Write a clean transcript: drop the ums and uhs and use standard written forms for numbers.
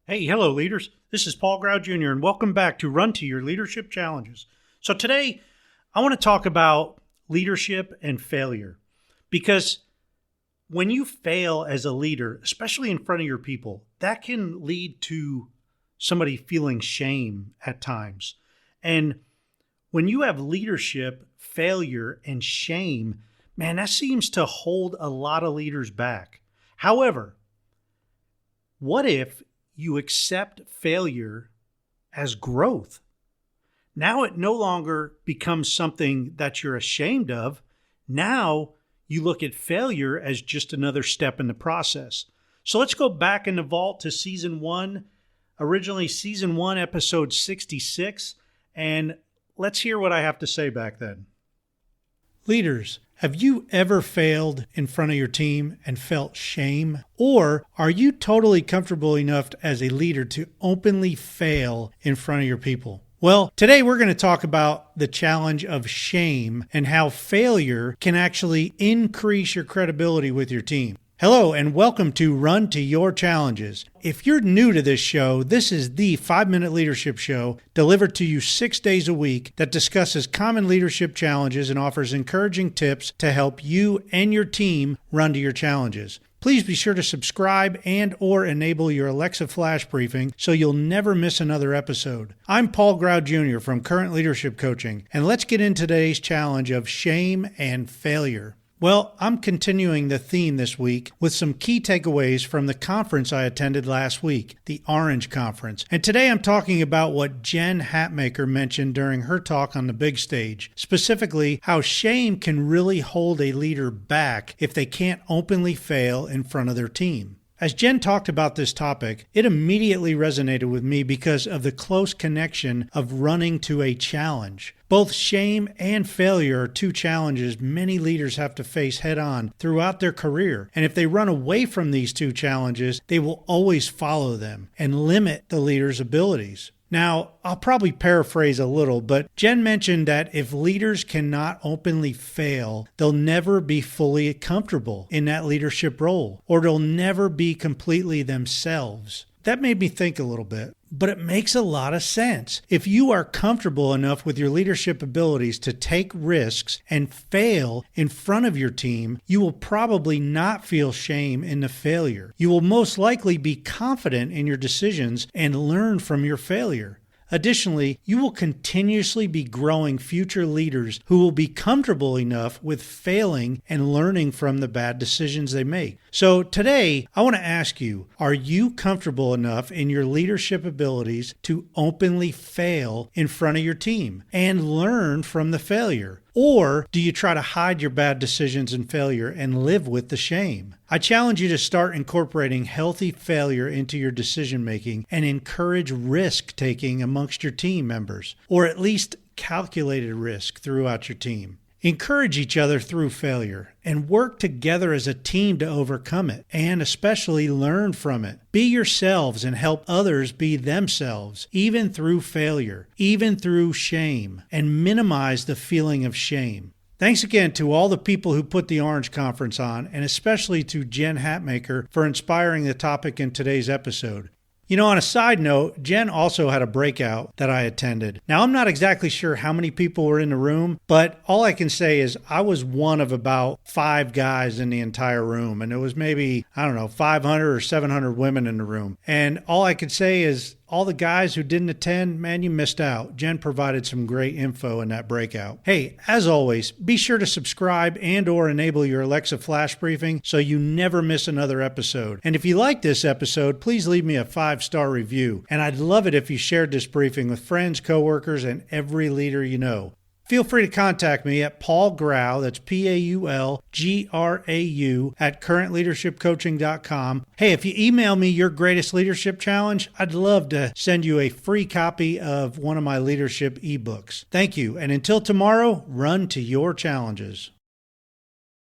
Hey, hello, leaders. This is Paul Grau Jr., and welcome back to Run to Your Leadership Challenges. So, today I want to talk about leadership and failure because when you fail as a leader, especially in front of your people, that can lead to somebody feeling shame at times. And when you have leadership, failure, and shame, man, that seems to hold a lot of leaders back. However, what if you accept failure as growth? Now it no longer becomes something that you're ashamed of. Now you look at failure as just another step in the process. So let's go back in the vault to season one, originally season one, episode 66, and let's hear what I have to say back then. Leaders, have you ever failed in front of your team and felt shame? Or are you totally comfortable enough as a leader to openly fail in front of your people? Well, today we're going to talk about the challenge of shame and how failure can actually increase your credibility with your team. Hello and welcome to Run to Your Challenges. If you're new to this show, this is the 5-minute leadership show delivered to you 6 days a week that discusses common leadership challenges and offers encouraging tips to help you and your team run to your challenges. Please be sure to subscribe and or enable your Alexa flash briefing so you'll never miss another episode. I'm Paul Grau Jr. from Current Leadership Coaching, and let's get into today's challenge of shame and failure. Well, I'm continuing the theme this week with some key takeaways from the conference I attended last week, the Orange Conference. And today I'm talking about what Jen Hatmaker mentioned during her talk on the big stage, specifically how shame can really hold a leader back if they can't openly fail in front of their team. As Jen talked about this topic, it immediately resonated with me because of the close connection of running to a challenge. Both shame and failure are two challenges many leaders have to face head on throughout their career. And if they run away from these two challenges, they will always follow them and limit the leader's abilities. Now, I'll probably paraphrase a little, but Jen mentioned that if leaders cannot openly fail, they'll never be fully comfortable in that leadership role, or they'll never be completely themselves. That made me think a little bit, but it makes a lot of sense. If you are comfortable enough with your leadership abilities to take risks and fail in front of your team, you will probably not feel shame in the failure. You will most likely be confident in your decisions and learn from your failure. Additionally, you will continuously be growing future leaders who will be comfortable enough with failing and learning from the bad decisions they make. So today, I want to ask you, are you comfortable enough in your leadership abilities to openly fail in front of your team and learn from the failure? Or do you try to hide your bad decisions and failure and live with the shame? I challenge you to start incorporating healthy failure into your decision making and encourage risk taking amongst your team members, or at least calculated risk throughout your team. Encourage each other through failure and work together as a team to overcome it and especially learn from it. Be yourselves and help others be themselves, even through failure, even through shame, and minimize the feeling of shame. Thanks again to all the people who put the Orange Conference on, and especially to Jen Hatmaker for inspiring the topic in today's episode. You know, on a side note, Jen also had a breakout that I attended. Now, I'm not exactly sure how many people were in the room, but all I can say is I was one of about 5 guys in the entire room. And there was maybe, 500 or 700 women in the room. And all I could say is all the guys who didn't attend, man, you missed out. Jen provided some great info in that breakout. Hey, as always, be sure to subscribe and or enable your Alexa flash briefing so you never miss another episode. And if you like this episode, please leave me a 5-star review. And I'd love it if you shared this briefing with friends, coworkers, and every leader you know. Feel free to contact me at Paul Grau, that's Paulgrau, at currentleadershipcoaching.com. Hey, if you email me your greatest leadership challenge, I'd love to send you a free copy of one of my leadership ebooks. Thank you, and until tomorrow, run to your challenges.